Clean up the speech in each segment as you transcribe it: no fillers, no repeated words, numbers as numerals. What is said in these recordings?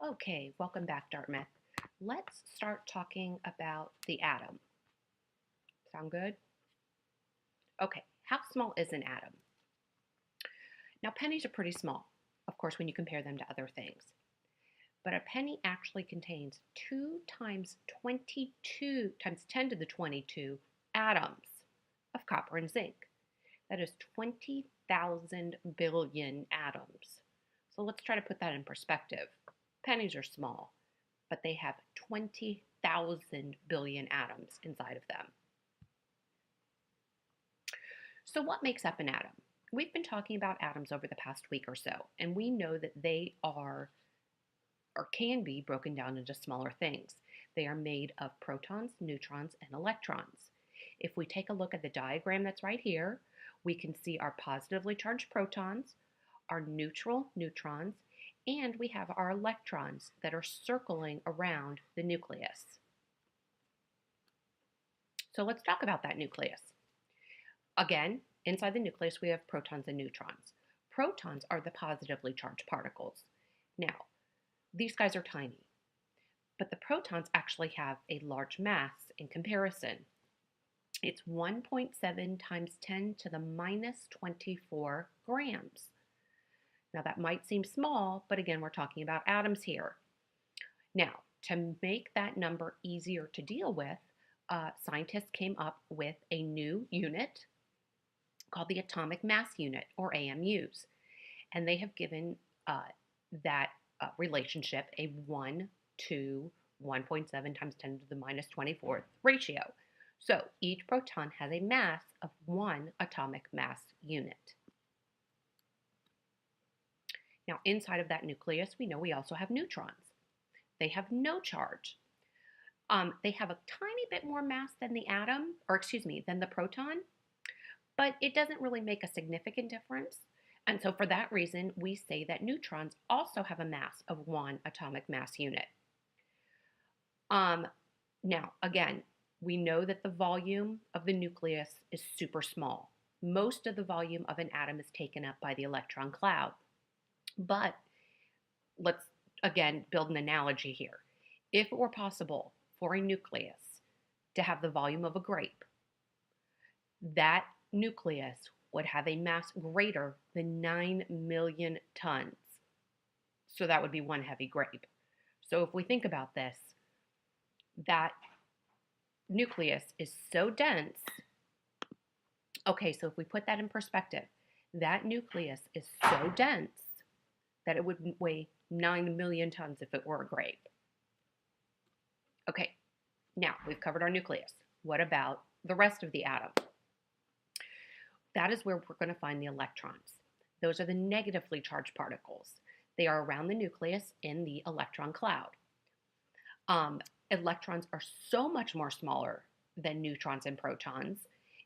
Okay, welcome back, Dartmouth. Let's start talking about the atom. Sound good? Okay, how small is an atom? Now, pennies are pretty small, of course, when you compare them to other things. But a penny actually contains 2 times 22 times 10 to the 22 atoms of copper and zinc. That is 20,000 billion atoms. So let's try to put that in perspective. Pennies are small, but they have 20,000 billion atoms inside of them. So, what makes up an atom? We've been talking about atoms over the past week or so, and we know that they are or can be broken down into smaller things. They are made of protons, neutrons, and electrons. If we take a look at the diagram that's right here, we can see our positively charged protons, our neutral neutrons, and we have our electrons that are circling around the nucleus. So let's talk about that nucleus. Again, inside the nucleus we have protons and neutrons. Protons are the positively charged particles. Now, these guys are tiny, but the protons actually have a large mass in comparison. It's 1.7 times 10 to the minus 24 grams. Now that might seem small, but again, we're talking about atoms here. Now, to make that number easier to deal with, scientists came up with a new unit called the atomic mass unit, or AMUs. And they have given that relationship a 1 to 1.7 times 10 to the minus 24th ratio. So each proton has a mass of 1 atomic mass unit. Now inside of that nucleus, we know we also have neutrons. They have no charge. They have a tiny bit more mass than the atom, or excuse me, than the proton, but it doesn't really make a significant difference. And so for that reason, we say that neutrons also have a mass of 1 atomic mass unit. Now, again, we know that the volume of the nucleus is super small. Most of the volume of an atom is taken up by the electron cloud. But let's, again, build an analogy here. If it were possible for a nucleus to have the volume of a grape, that nucleus would have a mass greater than 9 million tons. So that would be one heavy grape. So if we think about this, that nucleus is so dense. Okay, so if we put that in perspective, that nucleus is so dense that it would weigh 9 million tons if it were a grape. Okay, now we've covered our nucleus. What about the rest of the atom? That is where we're going to find the electrons. Those are the negatively charged particles. They are around the nucleus in the electron cloud. Electrons are so much more smaller than neutrons and protons.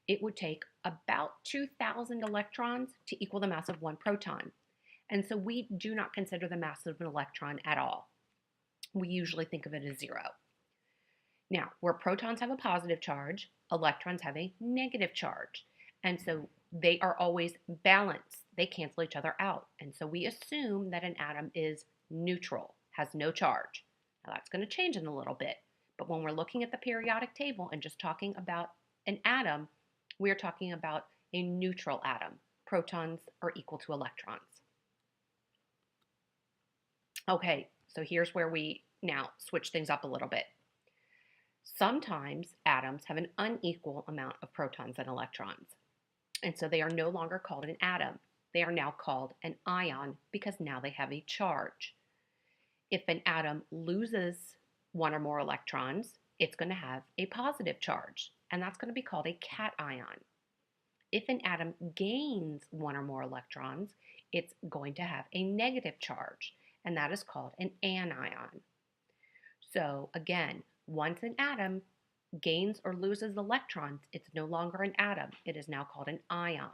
It would take about 2,000 electrons to equal the mass of 1 proton. And so we do not consider the mass of an electron at all. We usually think of it as 0. Now, where protons have a positive charge, electrons have a negative charge. And so they are always balanced. They cancel each other out. And so we assume that an atom is neutral, has no charge. Now that's going to change in a little bit. But when we're looking at the periodic table and just talking about an atom, we're talking about a neutral atom. Protons are equal to electrons. Okay, so here's where we now switch things up a little bit. Sometimes atoms have an unequal amount of protons and electrons. And so they are no longer called an atom. They are now called an ion because now they have a charge. If an atom loses 1 or more electrons, it's going to have a positive charge, and that's going to be called a cation. If an atom gains 1 or more electrons, it's going to have a negative charge, and that is called an anion. So again, once an atom gains or loses electrons, it's no longer an atom. It is now called an ion.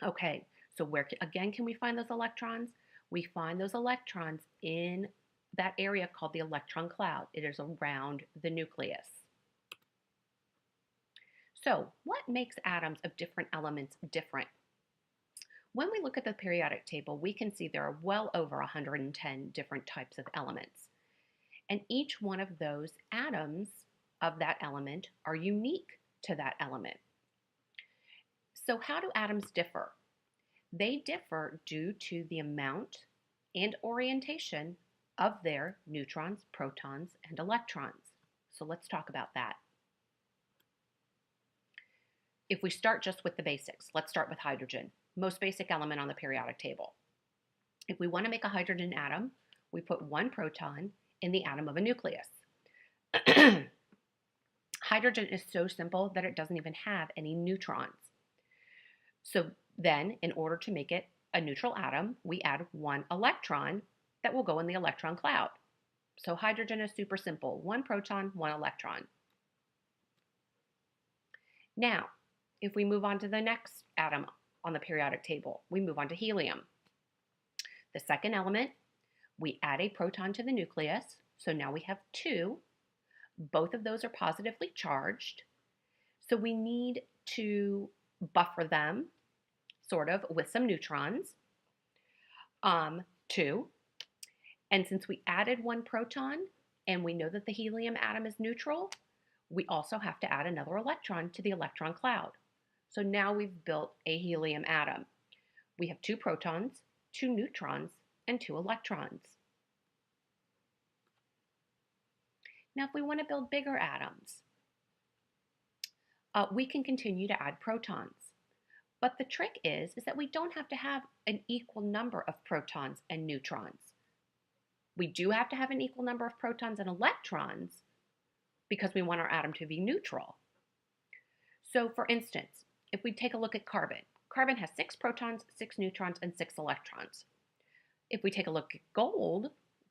Okay, so where again can we find those electrons? We find those electrons in that area called the electron cloud. It is around the nucleus. So what makes atoms of different elements different? When we look at the periodic table, we can see there are well over 110 different types of elements. And each one of those atoms of that element are unique to that element. So how do atoms differ? They differ due to the amount and orientation of their neutrons, protons, and electrons. So let's talk about that. If we start just with the basics, let's start with hydrogen, most basic element on the periodic table. If we want to make a hydrogen atom, we put one proton in the atom of a nucleus. Hydrogen is so simple that it doesn't even have any neutrons. So then, in order to make it a neutral atom, we add one electron that will go in the electron cloud. So hydrogen is super simple, one proton, one electron. Now, if we move on to the next atom on the periodic table, we move on to helium. The second element, we add a proton to the nucleus, so now we have two. Both of those are positively charged, so we need to buffer them, sort of, with some neutrons, too. And since we added one proton, and we know that the helium atom is neutral, we also have to add another electron to the electron cloud. So now we've built a helium atom. We have two protons, two neutrons, and two electrons. Now, if we want to build bigger atoms, we can continue to add protons. But the trick is that we don't have to have an equal number of protons and neutrons. We do have to have an equal number of protons and electrons because we want our atom to be neutral. So for instance, if we take a look at carbon, carbon has 6 protons, 6 neutrons, and 6 electrons. If we take a look at gold,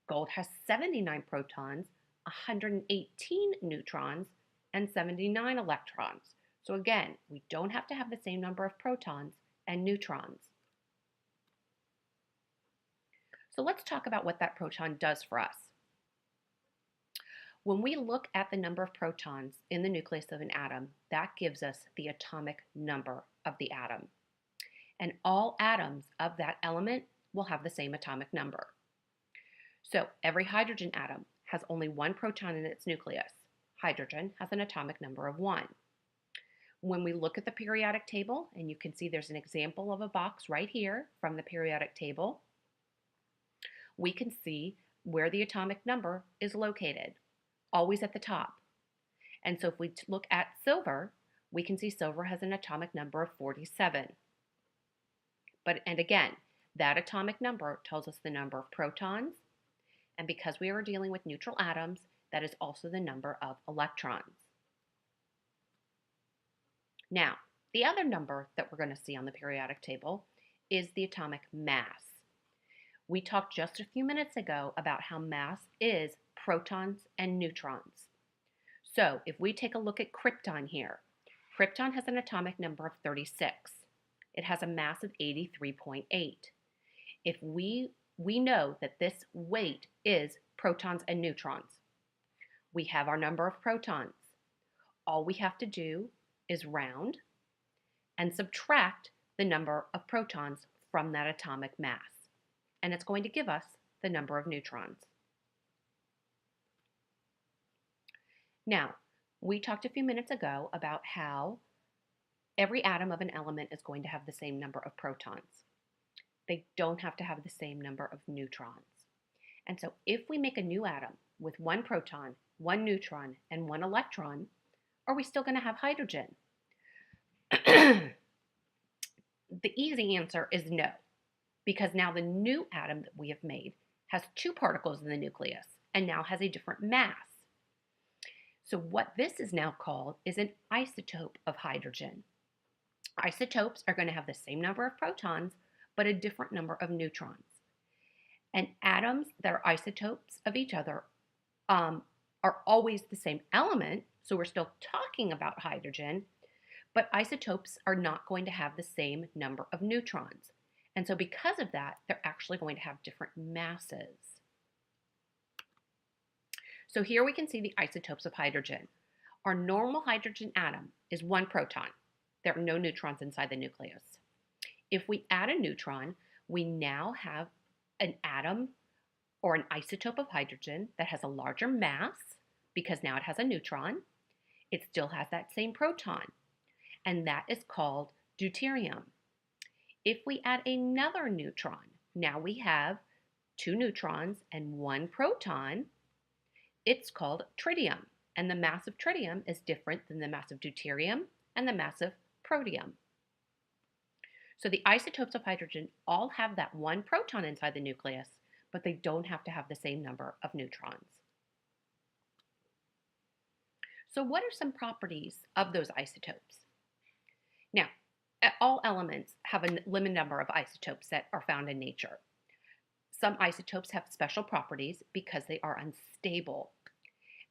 gold has 79 protons, 118 neutrons, and 79 electrons. So again, we don't have to have the same number of protons and neutrons. So let's talk about what that proton does for us. When we look at the number of protons in the nucleus of an atom, that gives us the atomic number of the atom. And all atoms of that element will have the same atomic number. So every hydrogen atom has only one proton in its nucleus. Hydrogen has an atomic number of 1. When we look at the periodic table, and you can see there's an example of a box right here from the periodic table, we can see where the atomic number is located, always at the top. And so if we look at silver, we can see silver has an atomic number of 47. And again, that atomic number tells us the number of protons, and because we are dealing with neutral atoms, that is also the number of electrons. Now, the other number that we're going to see on the periodic table is the atomic mass. We talked just a few minutes ago about how mass is protons and neutrons. So if we take a look at krypton here, krypton has an atomic number of 36. It has a mass of 83.8. If we know that this weight is protons and neutrons. We have our number of protons. All we have to do is round and subtract the number of protons from that atomic mass. And it's going to give us the number of neutrons. Now, we talked a few minutes ago about how every atom of an element is going to have the same number of protons. They don't have to have the same number of neutrons. And so if we make a new atom with one proton, one neutron, and one electron, are we still going to have hydrogen? The easy answer is no, because now the new atom that we have made has 2 particles in the nucleus and now has a different mass. So what this is now called is an isotope of hydrogen. Isotopes are going to have the same number of protons, but a different number of neutrons. And atoms that are isotopes of each other are always the same element, so we're still talking about hydrogen, but isotopes are not going to have the same number of neutrons. And so because of that, they're actually going to have different masses. So here we can see the isotopes of hydrogen. Our normal hydrogen atom is 1 proton. There are no neutrons inside the nucleus. If we add a neutron, we now have an atom or an isotope of hydrogen that has a larger mass because now it has a neutron. It still has that same proton, and that is called deuterium. If we add another neutron, now we have 2 neutrons and 1 proton. It's called tritium, and the mass of tritium is different than the mass of deuterium and the mass of protium. So the isotopes of hydrogen all have that 1 proton inside the nucleus, but they don't have to have the same number of neutrons. So what are some properties of those isotopes? Now, all elements have a limited number of isotopes that are found in nature. Some isotopes have special properties because they are unstable.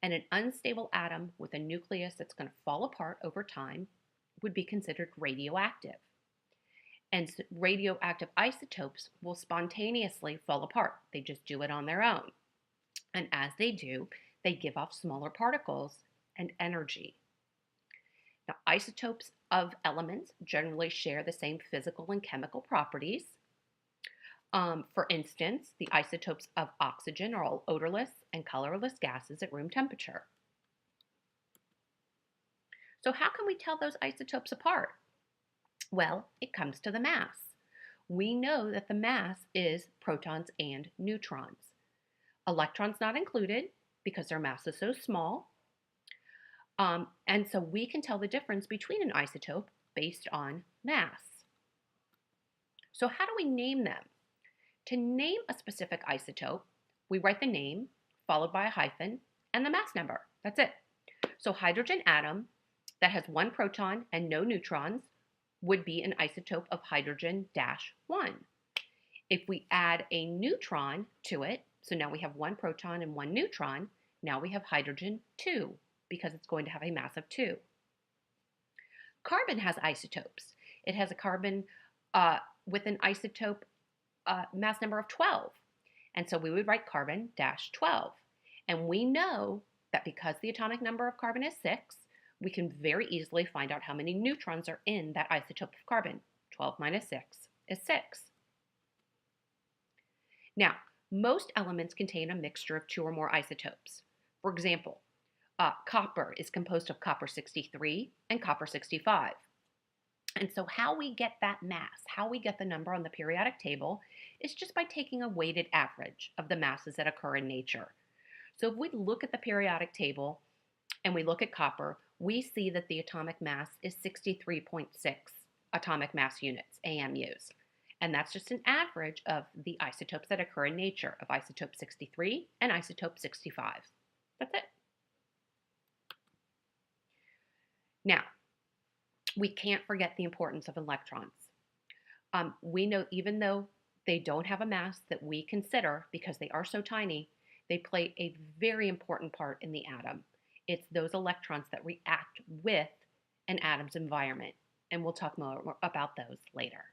And an unstable atom with a nucleus that's going to fall apart over time would be considered radioactive. And radioactive isotopes will spontaneously fall apart. They just do it on their own. And as they do, they give off smaller particles and energy. Now, isotopes of elements generally share the same physical and chemical properties. For instance, the isotopes of oxygen are all odorless and colorless gases at room temperature. So how can we tell those isotopes apart? Well, it comes to the mass. We know that the mass is protons and neutrons. Electrons not included because their mass is so small. And so we can tell the difference between an isotope based on mass. So how do we name them? To name a specific isotope, we write the name followed by a hyphen and the mass number. That's it. So hydrogen atom that has 1 proton and no neutrons would be an isotope of hydrogen-1. If we add a neutron to it, so now we have 1 proton and 1 neutron, now we have hydrogen-2 because it's going to have a mass of 2. Carbon has isotopes. It has a carbon with an isotope mass number of 12. And so we would write carbon-12. And we know that because the atomic number of carbon is 6, we can very easily find out how many neutrons are in that isotope of carbon. 12 minus 6 is 6. Now, most elements contain a mixture of 2 or more isotopes. For example, copper is composed of copper-63 and copper-65. And so how we get that mass, how we get the number on the periodic table, is just by taking a weighted average of the masses that occur in nature. So if we look at the periodic table and we look at copper, we see that the atomic mass is 63.6 atomic mass units, AMUs. And that's just an average of the isotopes that occur in nature, of isotope 63 and isotope 65. That's it. Now, we can't forget the importance of electrons. We know even though they don't have a mass that we consider because they are so tiny, they play a very important part in the atom. It's those electrons that react with an atom's environment, and we'll talk more about those later.